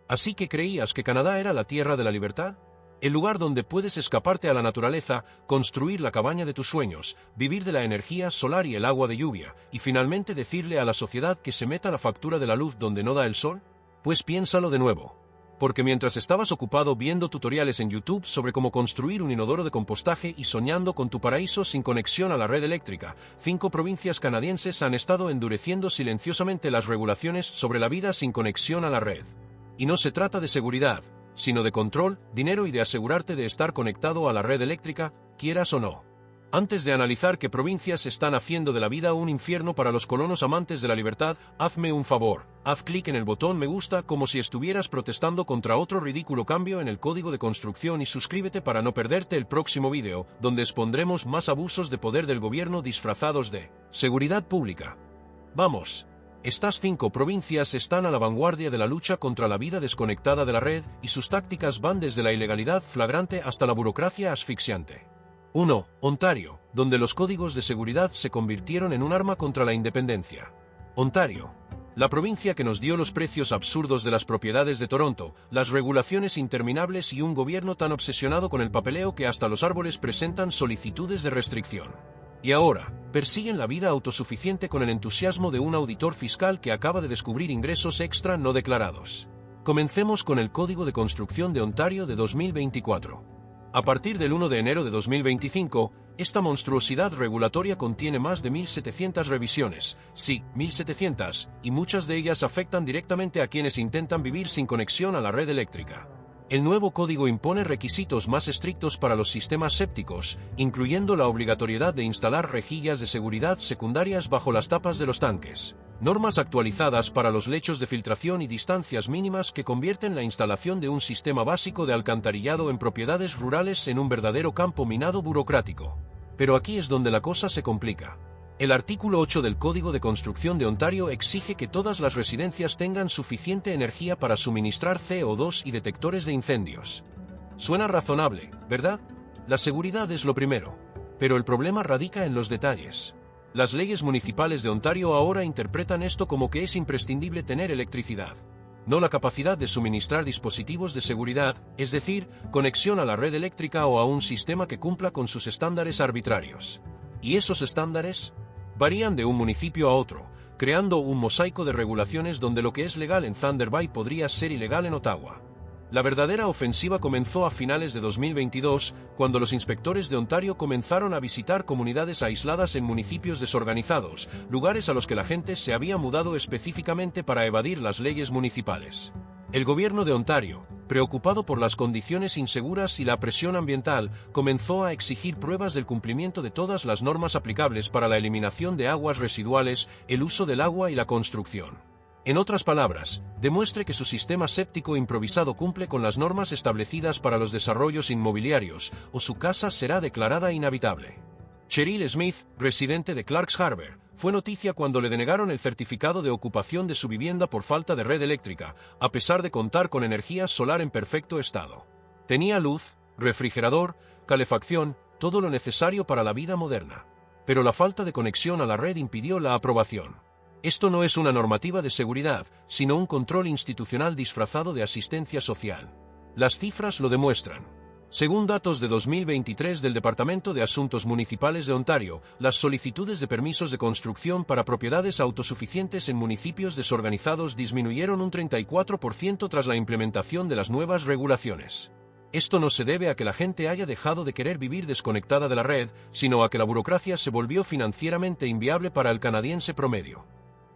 ¿Así que creías que Canadá era la tierra de la libertad? El lugar donde puedes escaparte a la naturaleza, construir la cabaña de tus sueños, vivir de la energía solar y el agua de lluvia, y finalmente decirle a la sociedad que se meta la factura de la luz donde no da el sol? Pues piénsalo de nuevo. Porque mientras estabas ocupado viendo tutoriales en YouTube sobre cómo construir un inodoro de compostaje y soñando con tu paraíso sin conexión a la red eléctrica, 5 provincias canadienses han estado endureciendo silenciosamente las regulaciones sobre la vida sin conexión a la red. Y no se trata de seguridad, sino de control, dinero y de asegurarte de estar conectado a la red eléctrica, quieras o no. Antes de analizar qué provincias están haciendo de la vida un infierno para los colonos amantes de la libertad, hazme un favor, haz clic en el botón me gusta como si estuvieras protestando contra otro ridículo cambio en el código de construcción y suscríbete para no perderte el próximo vídeo, donde expondremos más abusos de poder del gobierno disfrazados de seguridad pública. Vamos. Estas 5 provincias están a la vanguardia de la lucha contra la vida desconectada de la red y sus tácticas van desde la ilegalidad flagrante hasta la burocracia asfixiante. 1. Ontario, donde los códigos de seguridad se convirtieron en un arma contra la independencia. Ontario. La provincia que nos dio los precios absurdos de las propiedades de Toronto, las regulaciones interminables y un gobierno tan obsesionado con el papeleo que hasta los árboles presentan solicitudes de restricción. Y ahora, persiguen la vida autosuficiente con el entusiasmo de un auditor fiscal que acaba de descubrir ingresos extra no declarados. Comencemos con el Código de Construcción de Ontario de 2024. A partir del 1 de enero de 2025, esta monstruosidad regulatoria contiene más de 1.700 revisiones, sí, 1.700, y muchas de ellas afectan directamente a quienes intentan vivir sin conexión a la red eléctrica. El nuevo código impone requisitos más estrictos para los sistemas sépticos, incluyendo la obligatoriedad de instalar rejillas de seguridad secundarias bajo las tapas de los tanques, normas actualizadas para los lechos de filtración y distancias mínimas que convierten la instalación de un sistema básico de alcantarillado en propiedades rurales en un verdadero campo minado burocrático. Pero aquí es donde la cosa se complica. El artículo 8 del Código de Construcción de Ontario exige que todas las residencias tengan suficiente energía para suministrar CO2 y detectores de incendios. Suena razonable, ¿verdad? La seguridad es lo primero. Pero el problema radica en los detalles. Las leyes municipales de Ontario ahora interpretan esto como que es imprescindible tener electricidad, no la capacidad de suministrar dispositivos de seguridad, es decir, conexión a la red eléctrica o a un sistema que cumpla con sus estándares arbitrarios. ¿Y esos estándares? Varían de un municipio a otro, creando un mosaico de regulaciones donde lo que es legal en Thunder Bay podría ser ilegal en Ottawa. La verdadera ofensiva comenzó a finales de 2022, cuando los inspectores de Ontario comenzaron a visitar comunidades aisladas en municipios desorganizados, lugares a los que la gente se había mudado específicamente para evadir las leyes municipales. El gobierno de Ontario, preocupado por las condiciones inseguras y la presión ambiental, comenzó a exigir pruebas del cumplimiento de todas las normas aplicables para la eliminación de aguas residuales, el uso del agua y la construcción. En otras palabras, demuestre que su sistema séptico improvisado cumple con las normas establecidas para los desarrollos inmobiliarios, o su casa será declarada inhabitable. Cheryl Smith, residente de Clarks Harbour, fue noticia cuando le denegaron el certificado de ocupación de su vivienda por falta de red eléctrica, a pesar de contar con energía solar en perfecto estado. Tenía luz, refrigerador, calefacción, todo lo necesario para la vida moderna. Pero la falta de conexión a la red impidió la aprobación. Esto no es una normativa de seguridad, sino un control institucional disfrazado de asistencia social. Las cifras lo demuestran. Según datos de 2023 del Departamento de Asuntos Municipales de Ontario, las solicitudes de permisos de construcción para propiedades autosuficientes en municipios desorganizados disminuyeron un 34% tras la implementación de las nuevas regulaciones. Esto no se debe a que la gente haya dejado de querer vivir desconectada de la red, sino a que la burocracia se volvió financieramente inviable para el canadiense promedio.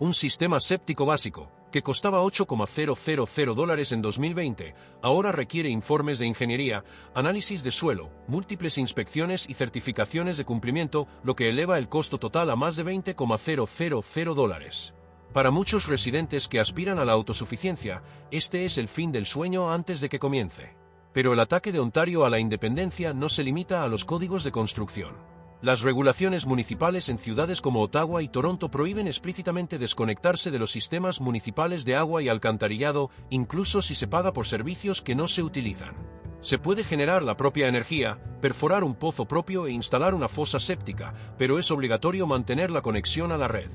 Un sistema séptico básico, que costaba $8,000 en 2020, ahora requiere informes de ingeniería, análisis de suelo, múltiples inspecciones y certificaciones de cumplimiento, lo que eleva el costo total a más de $20,000. Para muchos residentes que aspiran a la autosuficiencia, este es el fin del sueño antes de que comience. Pero el ataque de Ontario a la independencia no se limita a los códigos de construcción. Las regulaciones municipales en ciudades como Ottawa y Toronto prohíben explícitamente desconectarse de los sistemas municipales de agua y alcantarillado, incluso si se paga por servicios que no se utilizan. Se puede generar la propia energía, perforar un pozo propio e instalar una fosa séptica, pero es obligatorio mantener la conexión a la red.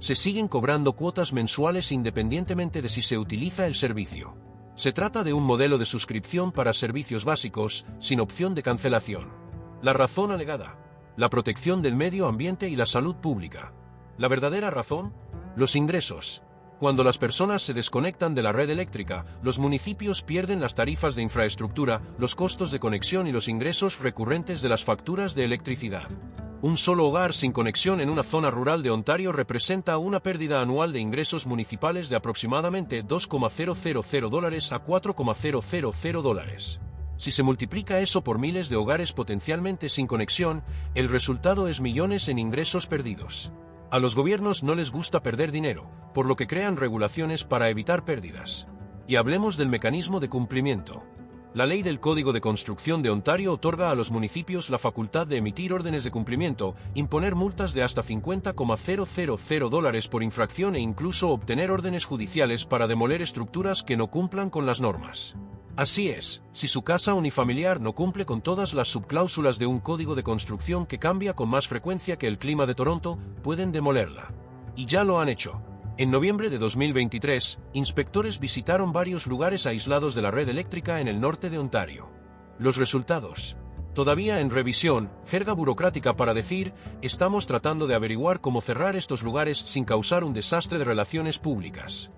Se siguen cobrando cuotas mensuales independientemente de si se utiliza el servicio. Se trata de un modelo de suscripción para servicios básicos, sin opción de cancelación. La razón alegada: la protección del medio ambiente y la salud pública. ¿La verdadera razón? Los ingresos. Cuando las personas se desconectan de la red eléctrica, los municipios pierden las tarifas de infraestructura, los costos de conexión y los ingresos recurrentes de las facturas de electricidad. Un solo hogar sin conexión en una zona rural de Ontario representa una pérdida anual de ingresos municipales de aproximadamente $2,000 a $4,000. Si se multiplica eso por miles de hogares potencialmente sin conexión, el resultado es millones en ingresos perdidos. A los gobiernos no les gusta perder dinero, por lo que crean regulaciones para evitar pérdidas. Y hablemos del mecanismo de cumplimiento. La Ley del Código de Construcción de Ontario otorga a los municipios la facultad de emitir órdenes de cumplimiento, imponer multas de hasta $50,000 por infracción e incluso obtener órdenes judiciales para demoler estructuras que no cumplan con las normas. Así es, si su casa unifamiliar no cumple con todas las subcláusulas de un código de construcción que cambia con más frecuencia que el clima de Toronto, pueden demolerla. Y ya lo han hecho. En noviembre de 2023, inspectores visitaron varios lugares aislados de la red eléctrica en el norte de Ontario. Los resultados. Todavía en revisión, jerga burocrática para decir, estamos tratando de averiguar cómo cerrar estos lugares sin causar un desastre de relaciones públicas.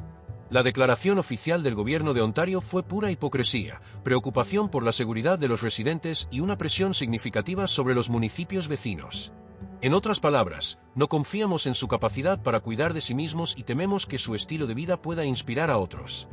La declaración oficial del gobierno de Ontario fue pura hipocresía, preocupación por la seguridad de los residentes y una presión significativa sobre los municipios vecinos. En otras palabras, no confiamos en su capacidad para cuidar de sí mismos y tememos que su estilo de vida pueda inspirar a otros.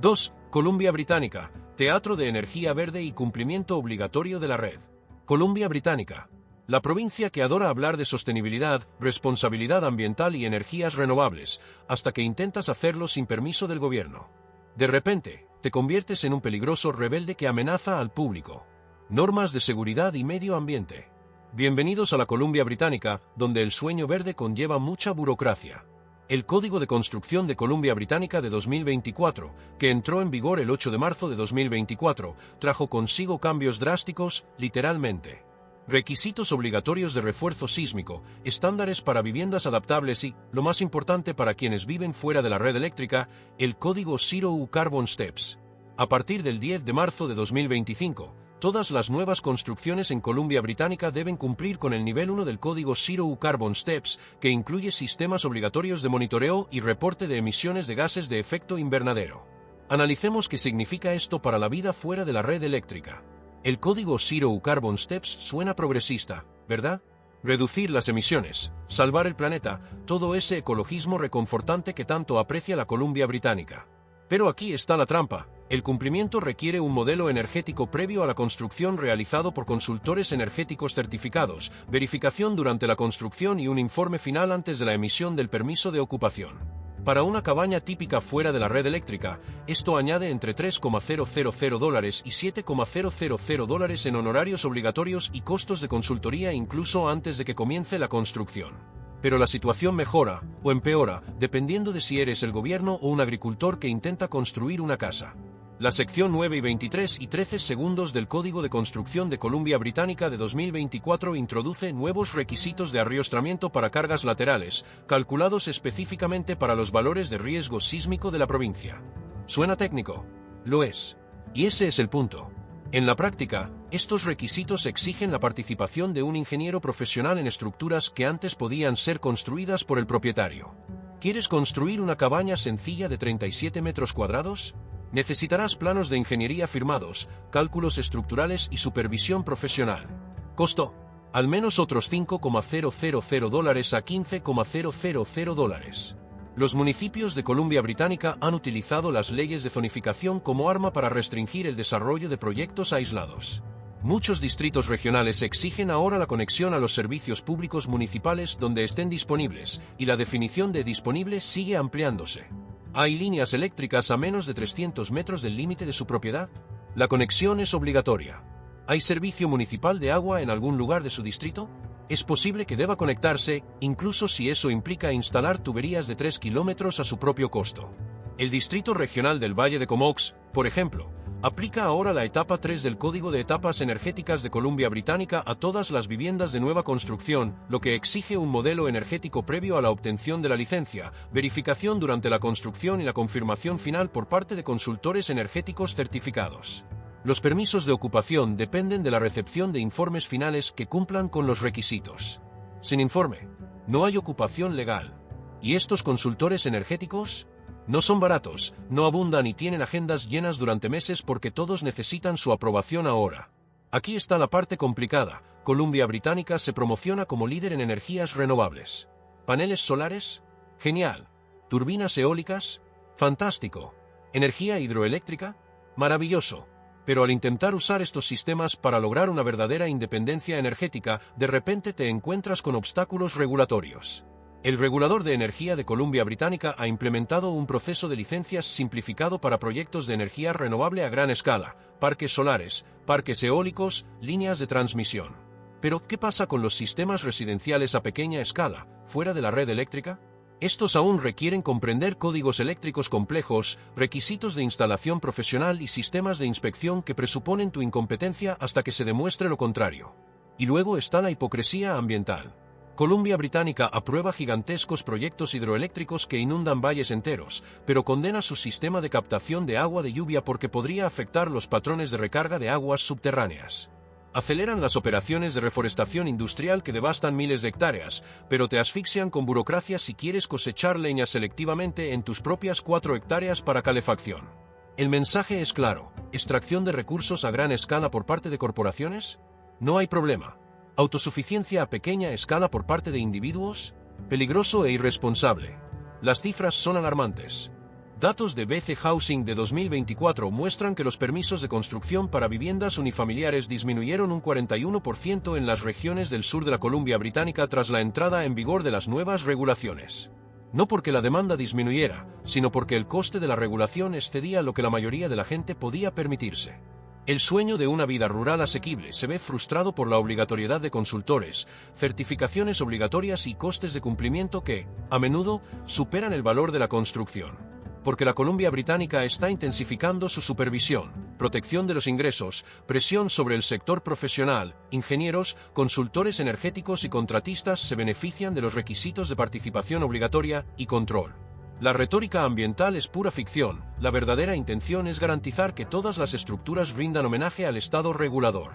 2. Columbia Británica, Teatro de Energía Verde y cumplimiento obligatorio de la red. Columbia Británica. La provincia que adora hablar de sostenibilidad, responsabilidad ambiental y energías renovables, hasta que intentas hacerlo sin permiso del gobierno. De repente, te conviertes en un peligroso rebelde que amenaza al público. Normas de seguridad y medio ambiente. Bienvenidos a la Columbia Británica, donde el sueño verde conlleva mucha burocracia. El Código de Construcción de Columbia Británica de 2024, que entró en vigor el 8 de marzo de 2024, trajo consigo cambios drásticos, literalmente. Requisitos obligatorios de refuerzo sísmico, estándares para viviendas adaptables y, lo más importante para quienes viven fuera de la red eléctrica, el código Zero Carbon Steps. A partir del 10 de marzo de 2025, todas las nuevas construcciones en Columbia Británica deben cumplir con el nivel 1 del código Zero Carbon Steps, que incluye sistemas obligatorios de monitoreo y reporte de emisiones de gases de efecto invernadero. Analicemos qué significa esto para la vida fuera de la red eléctrica. El código Zero Carbon Steps suena progresista, ¿verdad? Reducir las emisiones, salvar el planeta, todo ese ecologismo reconfortante que tanto aprecia la Columbia Británica. Pero aquí está la trampa. El cumplimiento requiere un modelo energético previo a la construcción realizado por consultores energéticos certificados, verificación durante la construcción y un informe final antes de la emisión del permiso de ocupación. Para una cabaña típica fuera de la red eléctrica, esto añade entre $3,000 y $7,000 en honorarios obligatorios y costos de consultoría incluso antes de que comience la construcción. Pero la situación mejora, o empeora, dependiendo de si eres el gobierno o un agricultor que intenta construir una casa. La sección 9 y 23 y 13 segundos del Código de Construcción de Columbia Británica de 2024 introduce nuevos requisitos de arriostramiento para cargas laterales, calculados específicamente para los valores de riesgo sísmico de la provincia. ¿Suena técnico? Lo es. Y ese es el punto. En la práctica, estos requisitos exigen la participación de un ingeniero profesional en estructuras que antes podían ser construidas por el propietario. ¿Quieres construir una cabaña sencilla de 37 metros cuadrados? Necesitarás planos de ingeniería firmados, cálculos estructurales y supervisión profesional. Costo: al menos otros $5,000 a $15,000. Los municipios de Columbia Británica han utilizado las leyes de zonificación como arma para restringir el desarrollo de proyectos aislados. Muchos distritos regionales exigen ahora la conexión a los servicios públicos municipales donde estén disponibles, y la definición de disponible sigue ampliándose. ¿Hay líneas eléctricas a menos de 300 metros del límite de su propiedad? La conexión es obligatoria. ¿Hay servicio municipal de agua en algún lugar de su distrito? Es posible que deba conectarse, incluso si eso implica instalar tuberías de 3 kilómetros a su propio costo. El Distrito Regional del Valle de Comox, por ejemplo, Aplica ahora la etapa 3 del Código de Etapas Energéticas de Columbia Británica a todas las viviendas de nueva construcción, lo que exige un modelo energético previo a la obtención de la licencia, verificación durante la construcción y la confirmación final por parte de consultores energéticos certificados. Los permisos de ocupación dependen de la recepción de informes finales que cumplan con los requisitos. Sin informe, no hay ocupación legal. ¿Y estos consultores energéticos? No son baratos, no abundan y tienen agendas llenas durante meses porque todos necesitan su aprobación ahora. Aquí está la parte complicada. Columbia Británica se promociona como líder en energías renovables. ¿Paneles solares? Genial. ¿Turbinas eólicas? Fantástico. ¿Energía hidroeléctrica? Maravilloso. Pero al intentar usar estos sistemas para lograr una verdadera independencia energética, de repente te encuentras con obstáculos regulatorios. El regulador de energía de Columbia Británica ha implementado un proceso de licencias simplificado para proyectos de energía renovable a gran escala, parques solares, parques eólicos, líneas de transmisión. Pero, ¿qué pasa con los sistemas residenciales a pequeña escala, fuera de la red eléctrica? Estos aún requieren comprender códigos eléctricos complejos, requisitos de instalación profesional y sistemas de inspección que presuponen tu incompetencia hasta que se demuestre lo contrario. Y luego está la hipocresía ambiental. Columbia Británica aprueba gigantescos proyectos hidroeléctricos que inundan valles enteros, pero condena su sistema de captación de agua de lluvia porque podría afectar los patrones de recarga de aguas subterráneas. Aceleran las operaciones de reforestación industrial que devastan miles de hectáreas, pero te asfixian con burocracia si quieres cosechar leña selectivamente en tus propias 4 hectáreas para calefacción. El mensaje es claro: ¿extracción de recursos a gran escala por parte de corporaciones? No hay problema. ¿Autosuficiencia a pequeña escala por parte de individuos? Peligroso e irresponsable. Las cifras son alarmantes. Datos de BC Housing de 2024 muestran que los permisos de construcción para viviendas unifamiliares disminuyeron un 41% en las regiones del sur de la Columbia Británica tras la entrada en vigor de las nuevas regulaciones. No porque la demanda disminuyera, sino porque el coste de la regulación excedía lo que la mayoría de la gente podía permitirse. El sueño de una vida rural asequible se ve frustrado por la obligatoriedad de consultores, certificaciones obligatorias y costes de cumplimiento que, a menudo, superan el valor de la construcción. Porque la Columbia Británica está intensificando su supervisión, protección de los ingresos, presión sobre el sector profesional, ingenieros, consultores energéticos y contratistas se benefician de los requisitos de participación obligatoria y control. La retórica ambiental es pura ficción, la verdadera intención es garantizar que todas las estructuras rindan homenaje al Estado regulador.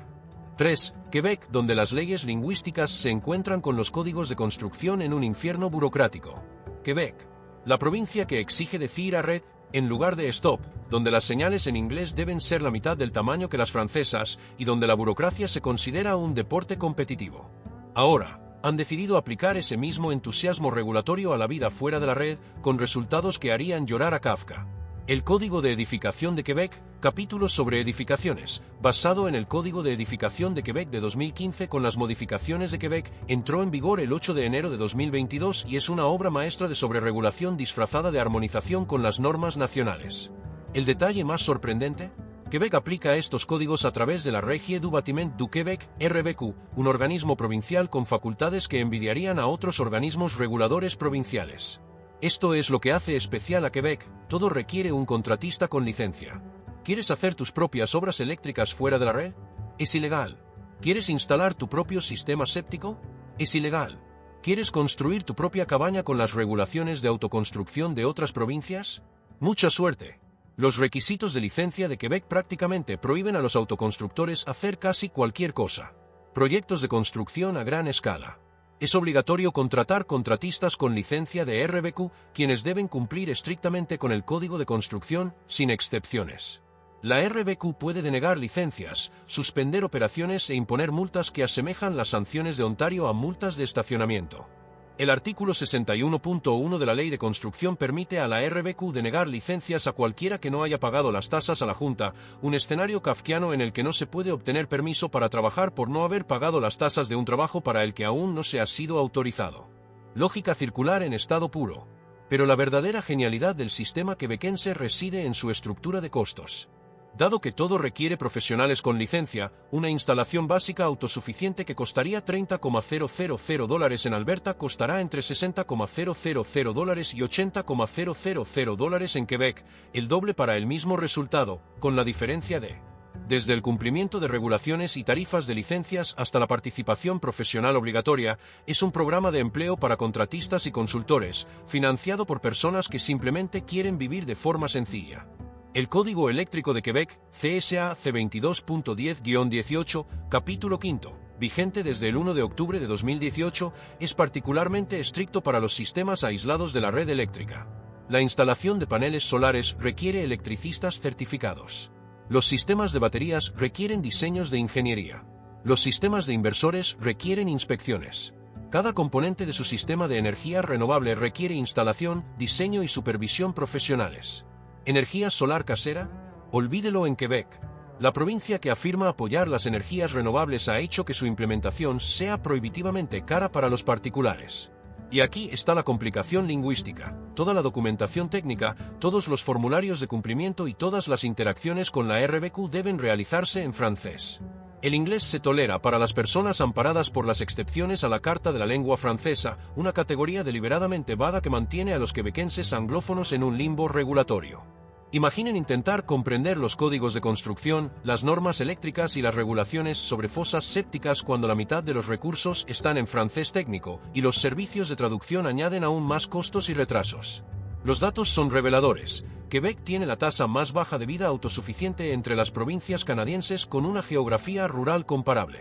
3. Quebec, donde las leyes lingüísticas se encuentran con los códigos de construcción en un infierno burocrático. Quebec, la provincia que exige decir arrête en lugar de stop, donde las señales en inglés deben ser la mitad del tamaño que las francesas y donde la burocracia se considera un deporte competitivo. Ahora, han decidido aplicar ese mismo entusiasmo regulatorio a la vida fuera de la red, con resultados que harían llorar a Kafka. El Código de Edificación de Quebec, capítulo sobre edificaciones, basado en el Código de Edificación de Quebec de 2015 con las modificaciones de Quebec, entró en vigor el 8 de enero de 2022 y es una obra maestra de sobreregulación disfrazada de armonización con las normas nacionales. ¿El detalle más sorprendente? Quebec aplica estos códigos a través de la Régie du Bâtiment du Québec, RBQ, un organismo provincial con facultades que envidiarían a otros organismos reguladores provinciales. Esto es lo que hace especial a Quebec, todo requiere un contratista con licencia. ¿Quieres hacer tus propias obras eléctricas fuera de la red? Es ilegal. ¿Quieres instalar tu propio sistema séptico? Es ilegal. ¿Quieres construir tu propia cabaña con las regulaciones de autoconstrucción de otras provincias? ¡Mucha suerte! Los requisitos de licencia de Quebec prácticamente prohíben a los autoconstructores hacer casi cualquier cosa. Proyectos de construcción a gran escala. Es obligatorio contratar contratistas con licencia de RBQ, quienes deben cumplir estrictamente con el Código de Construcción, sin excepciones. La RBQ puede denegar licencias, suspender operaciones e imponer multas que asemejan las sanciones de Ontario a multas de estacionamiento. El artículo 61.1 de la Ley de Construcción permite a la RBQ denegar licencias a cualquiera que no haya pagado las tasas a la Junta, un escenario kafkiano en el que no se puede obtener permiso para trabajar por no haber pagado las tasas de un trabajo para el que aún no se ha sido autorizado. Lógica circular en estado puro. Pero la verdadera genialidad del sistema quebequense reside en su estructura de costos. Dado que todo requiere profesionales con licencia, una instalación básica autosuficiente que costaría $30,000 en Alberta costará entre $60,000 y $80,000 en Quebec, el doble para el mismo resultado, con la diferencia de desde el cumplimiento de regulaciones y tarifas de licencias hasta la participación profesional obligatoria, es un programa de empleo para contratistas y consultores, financiado por personas que simplemente quieren vivir de forma sencilla. El Código Eléctrico de Quebec, CSA C22.10-18, capítulo 5, vigente desde el 1 de octubre de 2018, es particularmente estricto para los sistemas aislados de la red eléctrica. La instalación de paneles solares requiere electricistas certificados. Los sistemas de baterías requieren diseños de ingeniería. Los sistemas de inversores requieren inspecciones. Cada componente de su sistema de energía renovable requiere instalación, diseño y supervisión profesionales. ¿Energía solar casera? Olvídelo en Quebec. La provincia que afirma apoyar las energías renovables ha hecho que su implementación sea prohibitivamente cara para los particulares. Y aquí está la complicación lingüística, toda la documentación técnica, todos los formularios de cumplimiento y todas las interacciones con la RBQ deben realizarse en francés. El inglés se tolera para las personas amparadas por las excepciones a la Carta de la Lengua Francesa, una categoría deliberadamente vaga que mantiene a los quebequenses anglófonos en un limbo regulatorio. Imaginen intentar comprender los códigos de construcción, las normas eléctricas y las regulaciones sobre fosas sépticas cuando la mitad de los recursos están en francés técnico, y los servicios de traducción añaden aún más costos y retrasos. Los datos son reveladores. Quebec tiene la tasa más baja de vida autosuficiente entre las provincias canadienses con una geografía rural comparable.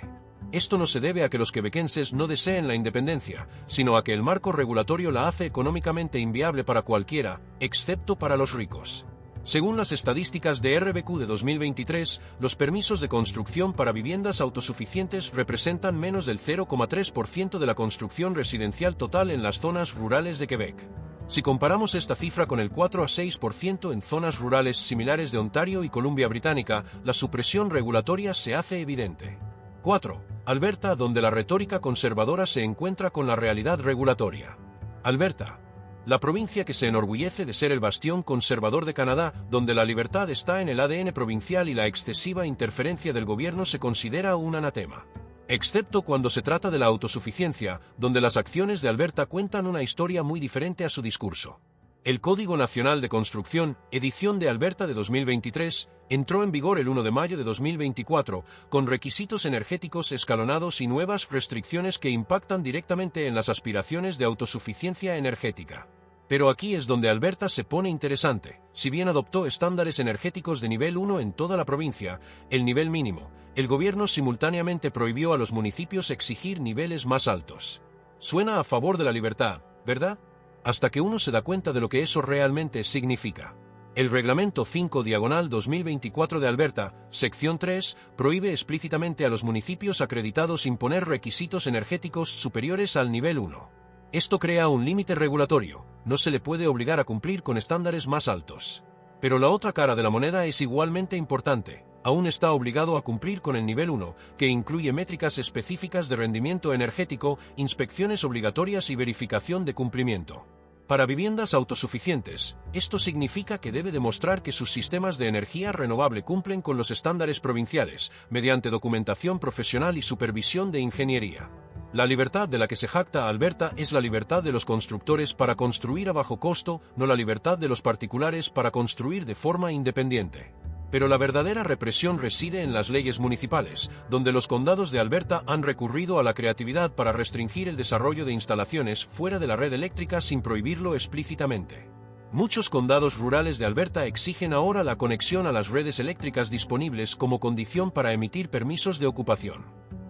Esto no se debe a que los quebequenses no deseen la independencia, sino a que el marco regulatorio la hace económicamente inviable para cualquiera, excepto para los ricos. Según las estadísticas de RBQ de 2023, los permisos de construcción para viviendas autosuficientes representan menos del 0,3% de la construcción residencial total en las zonas rurales de Quebec. Si comparamos esta cifra con el 4 a 6% en zonas rurales similares de Ontario y Columbia Británica, la supresión regulatoria se hace evidente. 4. Alberta, donde la retórica conservadora se encuentra con la realidad regulatoria. Alberta. La provincia que se enorgullece de ser el bastión conservador de Canadá, donde la libertad está en el ADN provincial y la excesiva interferencia del gobierno se considera un anatema. Excepto cuando se trata de la autosuficiencia, donde las acciones de Alberta cuentan una historia muy diferente a su discurso. El Código Nacional de Construcción, edición de Alberta de 2023, entró en vigor el 1 de mayo de 2024, con requisitos energéticos escalonados y nuevas restricciones que impactan directamente en las aspiraciones de autosuficiencia energética. Pero aquí es donde Alberta se pone interesante. Si bien adoptó estándares energéticos de nivel 1 en toda la provincia, el nivel mínimo, el gobierno simultáneamente prohibió a los municipios exigir niveles más altos. Suena a favor de la libertad, ¿verdad? Hasta que uno se da cuenta de lo que eso realmente significa. El Reglamento 5/2024 de Alberta, sección 3, prohíbe explícitamente a los municipios acreditados imponer requisitos energéticos superiores al nivel 1. Esto crea un límite regulatorio, no se le puede obligar a cumplir con estándares más altos. Pero la otra cara de la moneda es igualmente importante, aún está obligado a cumplir con el nivel 1, que incluye métricas específicas de rendimiento energético, inspecciones obligatorias y verificación de cumplimiento. Para viviendas autosuficientes, esto significa que debe demostrar que sus sistemas de energía renovable cumplen con los estándares provinciales, mediante documentación profesional y supervisión de ingeniería. La libertad de la que se jacta Alberta es la libertad de los constructores para construir a bajo costo, no la libertad de los particulares para construir de forma independiente. Pero la verdadera represión reside en las leyes municipales, donde los condados de Alberta han recurrido a la creatividad para restringir el desarrollo de instalaciones fuera de la red eléctrica sin prohibirlo explícitamente. Muchos condados rurales de Alberta exigen ahora la conexión a las redes eléctricas disponibles como condición para emitir permisos de ocupación.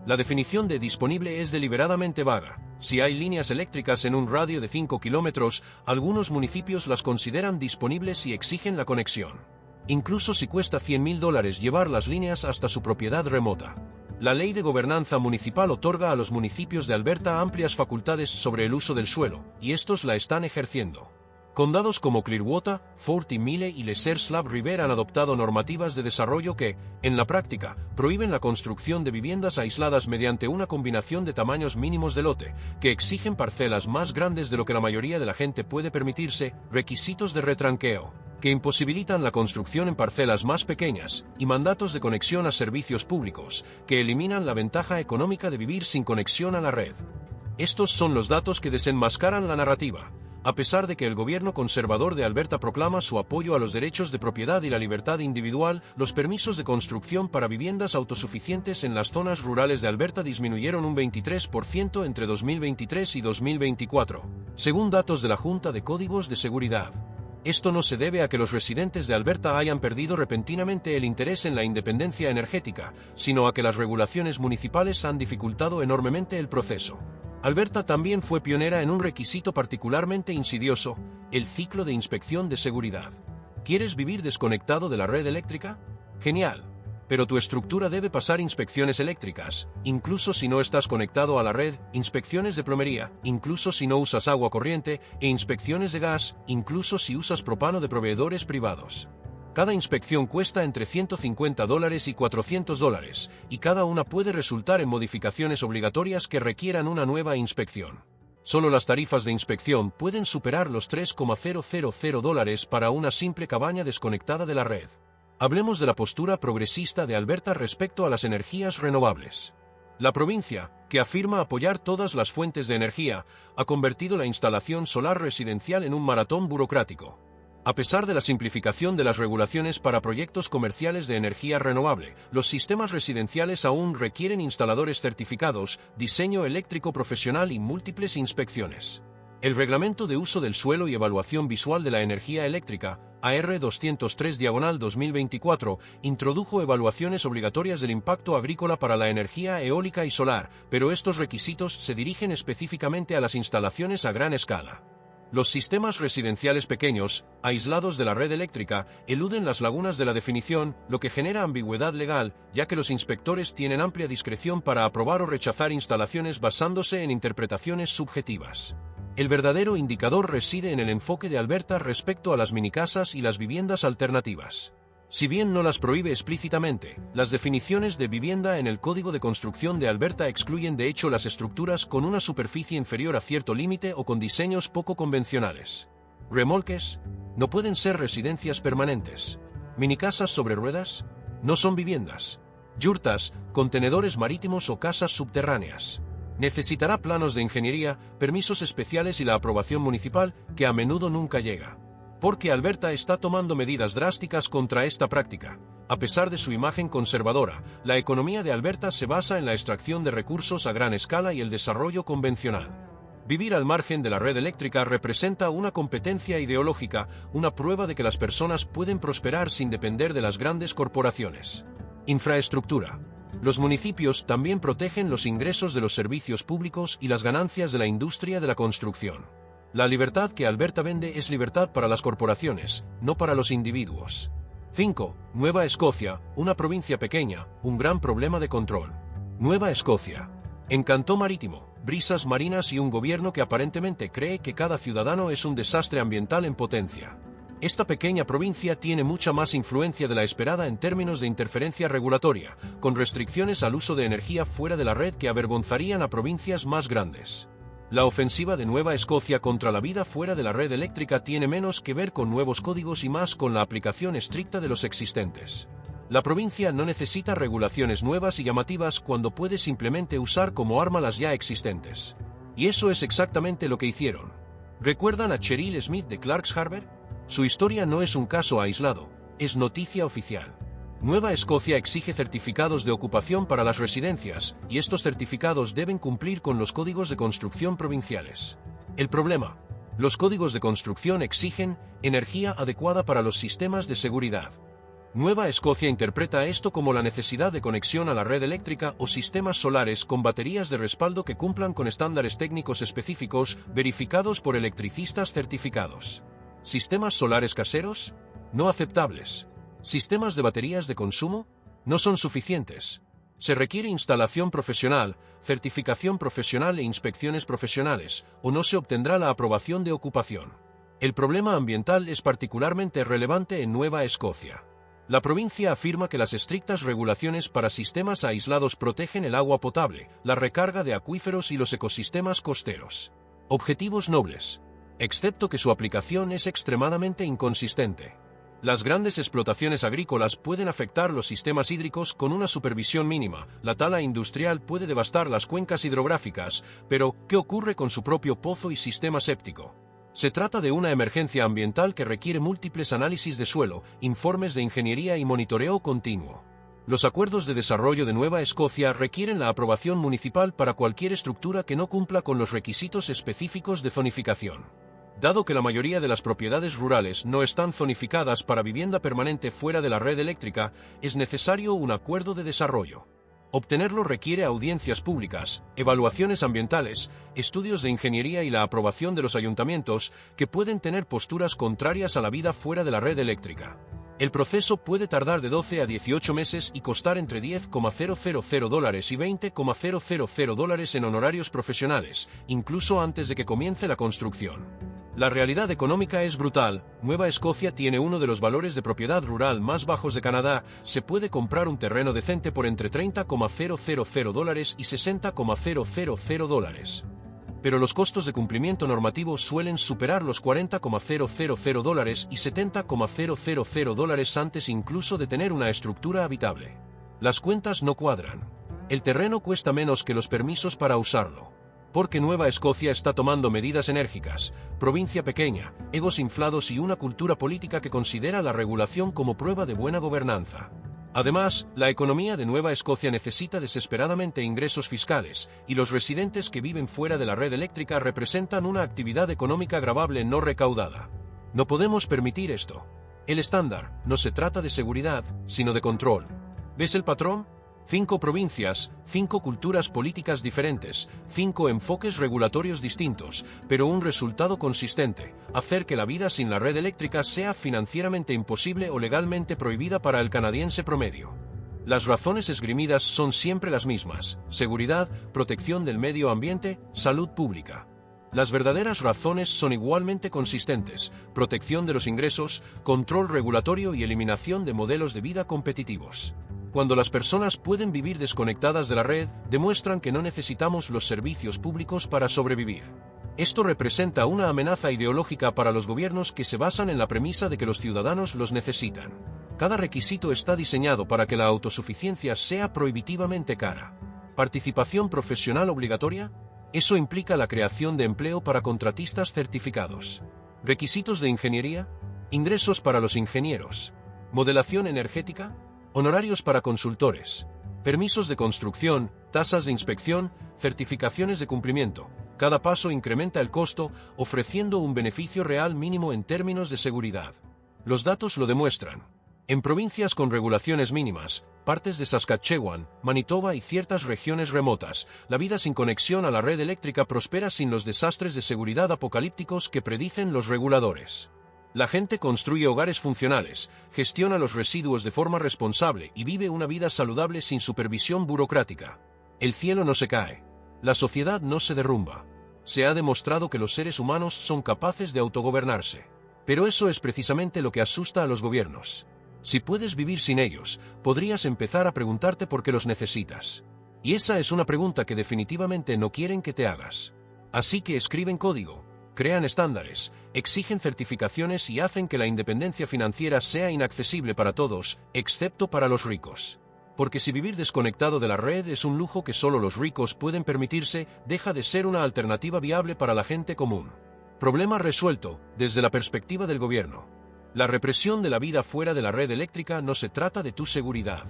La definición de disponible es deliberadamente vaga. Si hay líneas eléctricas en un radio de 5 kilómetros, algunos municipios las consideran disponibles y exigen la conexión. Incluso si cuesta $100,000 llevar las líneas hasta su propiedad remota. La Ley de Gobernanza Municipal otorga a los municipios de Alberta amplias facultades sobre el uso del suelo, y estos la están ejerciendo. Condados como Clearwater, Fort Mille y Lesser-Slave-River han adoptado normativas de desarrollo que, en la práctica, prohíben la construcción de viviendas aisladas mediante una combinación de tamaños mínimos de lote, que exigen parcelas más grandes de lo que la mayoría de la gente puede permitirse, requisitos de retranqueo. que imposibilitan la construcción en parcelas más pequeñas, y mandatos de conexión a servicios públicos, que eliminan la ventaja económica de vivir sin conexión a la red. Estos son los datos que desenmascaran la narrativa. A pesar de que el gobierno conservador de Alberta proclama su apoyo a los derechos de propiedad y la libertad individual, los permisos de construcción para viviendas autosuficientes en las zonas rurales de Alberta disminuyeron un 23% entre 2023 y 2024, según datos de la Junta de Códigos de Seguridad. Esto no se debe a que los residentes de Alberta hayan perdido repentinamente el interés en la independencia energética, sino a que las regulaciones municipales han dificultado enormemente el proceso. Alberta también fue pionera en un requisito particularmente insidioso, el ciclo de inspección de seguridad. ¿Quieres vivir desconectado de la red eléctrica? Genial. Pero tu estructura debe pasar inspecciones eléctricas, incluso si no estás conectado a la red, inspecciones de plomería, incluso si no usas agua corriente, e inspecciones de gas, incluso si usas propano de proveedores privados. Cada inspección cuesta entre $150 y $400, y cada una puede resultar en modificaciones obligatorias que requieran una nueva inspección. Solo las tarifas de inspección pueden superar los $3,000 para una simple cabaña desconectada de la red. Hablemos de la postura progresista de Alberta respecto a las energías renovables. La provincia, que afirma apoyar todas las fuentes de energía, ha convertido la instalación solar residencial en un maratón burocrático. A pesar de la simplificación de las regulaciones para proyectos comerciales de energía renovable, los sistemas residenciales aún requieren instaladores certificados, diseño eléctrico profesional y múltiples inspecciones. El Reglamento de Uso del Suelo y Evaluación Visual de la Energía Eléctrica, AR 203/2024, introdujo evaluaciones obligatorias del impacto agrícola para la energía eólica y solar, pero estos requisitos se dirigen específicamente a las instalaciones a gran escala. Los sistemas residenciales pequeños, aislados de la red eléctrica, eluden las lagunas de la definición, lo que genera ambigüedad legal, ya que los inspectores tienen amplia discreción para aprobar o rechazar instalaciones basándose en interpretaciones subjetivas. El verdadero indicador reside en el enfoque de Alberta respecto a las minicasas y las viviendas alternativas. Si bien no las prohíbe explícitamente, las definiciones de vivienda en el Código de Construcción de Alberta excluyen de hecho las estructuras con una superficie inferior a cierto límite o con diseños poco convencionales. Remolques no pueden ser residencias permanentes. Minicasas sobre ruedas no son viviendas. Yurtas, contenedores marítimos o casas subterráneas. Necesitará planos de ingeniería, permisos especiales y la aprobación municipal, que a menudo nunca llega. Porque Alberta está tomando medidas drásticas contra esta práctica. A pesar de su imagen conservadora, la economía de Alberta se basa en la extracción de recursos a gran escala y el desarrollo convencional. Vivir al margen de la red eléctrica representa una competencia ideológica, una prueba de que las personas pueden prosperar sin depender de las grandes corporaciones. Infraestructura. Los municipios también protegen los ingresos de los servicios públicos y las ganancias de la industria de la construcción. La libertad que Alberta vende es libertad para las corporaciones, no para los individuos. 5. Nueva Escocia, una provincia pequeña, un gran problema de control. Nueva Escocia. Encanto marítimo, brisas marinas y un gobierno que aparentemente cree que cada ciudadano es un desastre ambiental en potencia. Esta pequeña provincia tiene mucha más influencia de la esperada en términos de interferencia regulatoria, con restricciones al uso de energía fuera de la red que avergonzarían a provincias más grandes. La ofensiva de Nueva Escocia contra la vida fuera de la red eléctrica tiene menos que ver con nuevos códigos y más con la aplicación estricta de los existentes. La provincia no necesita regulaciones nuevas y llamativas cuando puede simplemente usar como arma las ya existentes. Y eso es exactamente lo que hicieron. ¿Recuerdan a Cheryl Smith de Clarks Harbour? Su historia no es un caso aislado, es noticia oficial. Nueva Escocia exige certificados de ocupación para las residencias, y estos certificados deben cumplir con los códigos de construcción provinciales. El problema: los códigos de construcción exigen energía adecuada para los sistemas de seguridad. Nueva Escocia interpreta esto como la necesidad de conexión a la red eléctrica o sistemas solares con baterías de respaldo que cumplan con estándares técnicos específicos verificados por electricistas certificados. ¿Sistemas solares caseros? No aceptables. ¿Sistemas de baterías de consumo? No son suficientes. Se requiere instalación profesional, certificación profesional e inspecciones profesionales, o no se obtendrá la aprobación de ocupación. El problema ambiental es particularmente relevante en Nueva Escocia. La provincia afirma que las estrictas regulaciones para sistemas aislados protegen el agua potable, la recarga de acuíferos y los ecosistemas costeros. Objetivos nobles. Excepto que su aplicación es extremadamente inconsistente. Las grandes explotaciones agrícolas pueden afectar los sistemas hídricos con una supervisión mínima. La tala industrial puede devastar las cuencas hidrográficas, pero ¿qué ocurre con su propio pozo y sistema séptico? Se trata de una emergencia ambiental que requiere múltiples análisis de suelo, informes de ingeniería y monitoreo continuo. Los acuerdos de desarrollo de Nueva Escocia requieren la aprobación municipal para cualquier estructura que no cumpla con los requisitos específicos de zonificación. Dado que la mayoría de las propiedades rurales no están zonificadas para vivienda permanente fuera de la red eléctrica, es necesario un acuerdo de desarrollo. Obtenerlo requiere audiencias públicas, evaluaciones ambientales, estudios de ingeniería y la aprobación de los ayuntamientos, que pueden tener posturas contrarias a la vida fuera de la red eléctrica. El proceso puede tardar de 12 a 18 meses y costar entre $10,000 y $20,000 en honorarios profesionales, incluso antes de que comience la construcción. La realidad económica es brutal. Nueva Escocia tiene uno de los valores de propiedad rural más bajos de Canadá. Se puede comprar un terreno decente por entre $30,000 y $60,000. Pero los costos de cumplimiento normativo suelen superar los $40,000 y $70,000 antes incluso de tener una estructura habitable. Las cuentas no cuadran. El terreno cuesta menos que los permisos para usarlo. Porque Nueva Escocia está tomando medidas enérgicas, provincia pequeña, egos inflados y una cultura política que considera la regulación como prueba de buena gobernanza. Además, la economía de Nueva Escocia necesita desesperadamente ingresos fiscales, y los residentes que viven fuera de la red eléctrica representan una actividad económica gravable no recaudada. No podemos permitir esto. El estándar no se trata de seguridad, sino de control. ¿Ves el patrón? 5 provincias, 5 culturas políticas diferentes, 5 enfoques regulatorios distintos, pero un resultado consistente: hacer que la vida sin la red eléctrica sea financieramente imposible o legalmente prohibida para el canadiense promedio. Las razones esgrimidas son siempre las mismas: seguridad, protección del medio ambiente, salud pública. Las verdaderas razones son igualmente consistentes: protección de los ingresos, control regulatorio y eliminación de modelos de vida competitivos. Cuando las personas pueden vivir desconectadas de la red, demuestran que no necesitamos los servicios públicos para sobrevivir. Esto representa una amenaza ideológica para los gobiernos que se basan en la premisa de que los ciudadanos los necesitan. Cada requisito está diseñado para que la autosuficiencia sea prohibitivamente cara. ¿Participación profesional obligatoria? Eso implica la creación de empleo para contratistas certificados. ¿Requisitos de ingeniería? Ingresos para los ingenieros. ¿Modelación energética? Honorarios para consultores, permisos de construcción, tasas de inspección, certificaciones de cumplimiento. Cada paso incrementa el costo, ofreciendo un beneficio real mínimo en términos de seguridad. Los datos lo demuestran. En provincias con regulaciones mínimas, partes de Saskatchewan, Manitoba y ciertas regiones remotas, la vida sin conexión a la red eléctrica prospera sin los desastres de seguridad apocalípticos que predicen los reguladores. La gente construye hogares funcionales, gestiona los residuos de forma responsable y vive una vida saludable sin supervisión burocrática. El cielo no se cae. La sociedad no se derrumba. Se ha demostrado que los seres humanos son capaces de autogobernarse. Pero eso es precisamente lo que asusta a los gobiernos. Si puedes vivir sin ellos, podrías empezar a preguntarte por qué los necesitas. Y esa es una pregunta que definitivamente no quieren que te hagas. Así que escriben código, crean estándares, exigen certificaciones y hacen que la independencia financiera sea inaccesible para todos, excepto para los ricos. Porque si vivir desconectado de la red es un lujo que solo los ricos pueden permitirse, deja de ser una alternativa viable para la gente común. Problema resuelto, desde la perspectiva del gobierno. La represión de la vida fuera de la red eléctrica no se trata de tu seguridad.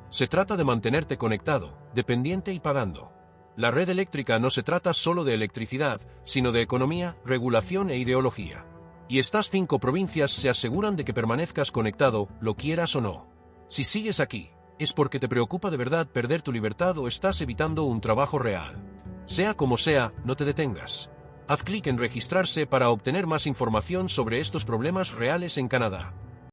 Se trata de mantenerte conectado, dependiente y pagando. La red eléctrica no se trata solo de electricidad, sino de economía, regulación e ideología. Y estas 5 provincias se aseguran de que permanezcas conectado, lo quieras o no. Si sigues aquí, es porque te preocupa de verdad perder tu libertad o estás evitando un trabajo real. Sea como sea, no te detengas. Haz clic en registrarse para obtener más información sobre estos problemas reales en Canadá.